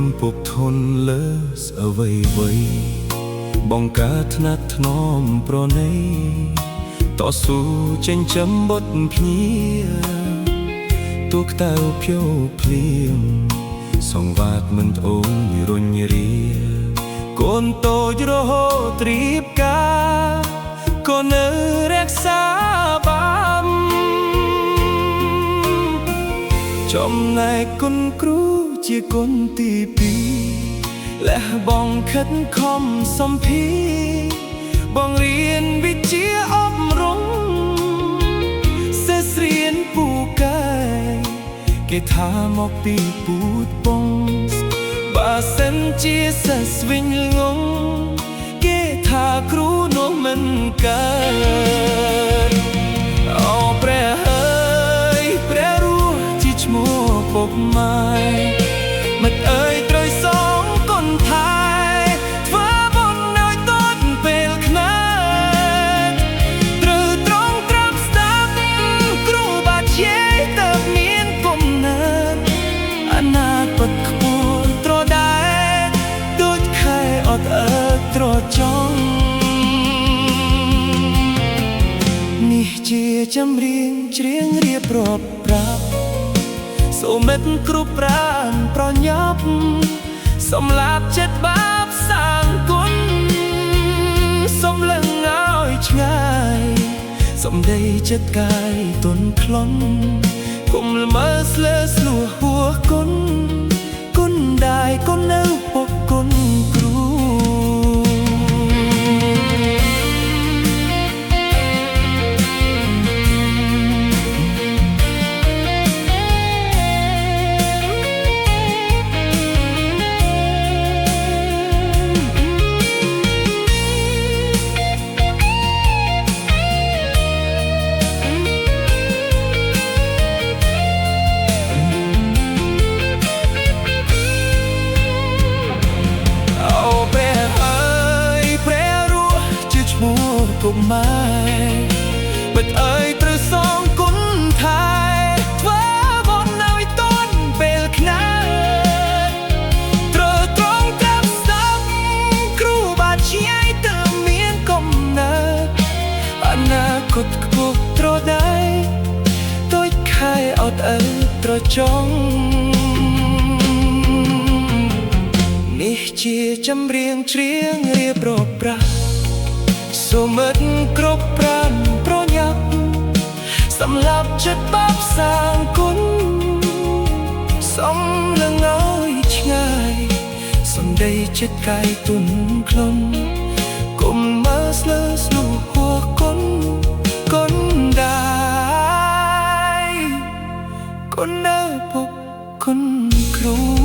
คนปกทนเลิศเอาไว้បងការថ្នាក់ថ្នមប្រណីតស៊ូចេញចាំបត់ភ្ញាទូកតៅភៀវភ្លៀងសងវ៉ាតមិនត្អូញរុញរាកូនតូចរហូតរៀបការក៏នៅរក្សាបានចំណែកគុណគ្រូជាគុណទីពីរและបងខិតខំសំភាបងរៀនវិជ្ជាអប់រំសិស្សរៀនពូកែគេថាមកពីពូតបងបើសិនជាសិស្សវិញងងគេថាគ្រូនោះមិនកើតអូព្រះហើយព្រះរស់ជាឈ្មោះពុកម៉ែមិត្តអើយត្រូវសងគុណថែធ្វើបុណ្យឲ្យតូចពេលខ្នាតត្រូវត្រង់ត្រាប់ស្ដាប់គ្រូបាធ្យាយទៅមានគំនិតអនាគតខ្ពស់ត្រដែតដូចខែអត់អើកត្រចង់នេះជាចម្រៀងច្រៀងរៀបរាប់ប្រាប់សូមមិត្តគ្រប់ប្រានប្រញាប់សម្លាប់ចិត្តបាបសាងគុណសូមលឹងឲ្យឆ្ងាយសូមដីចិត្តកាយទន់ខ្លន់គុំល្មើស្លើស្លួហួគុណគុណដែរគុណនៅពុកគុណគ្រូពុកម៉ែមិត្តអើយត្រូវសងគុណថែធ្វើបុណ្យឲ្យតន់ពេលខ្នាតត្រូវត្រង់ត្រាប់ស្ដាប់គ្រូបាធ្យាយទៅមានគំនិតអនាគតខ្ពស់ត្រដែតដូចខែអត់អើត្រចង់នេះជាចម្រៀងច្រៀងរៀបរាប់ប្រាស់សូមមិត្តគ្រប់ប្រានប្រញាប់សម្លាប់ចិត្តបាបសាងគុណសូមលឹងឲ្យឆ្ងាយសូមដីចិត្តកាយទន់ខ្លន់គុំមើលស្លើស្លួហួគុណគុណដែរគុណនៅពុកគុណគ្រូ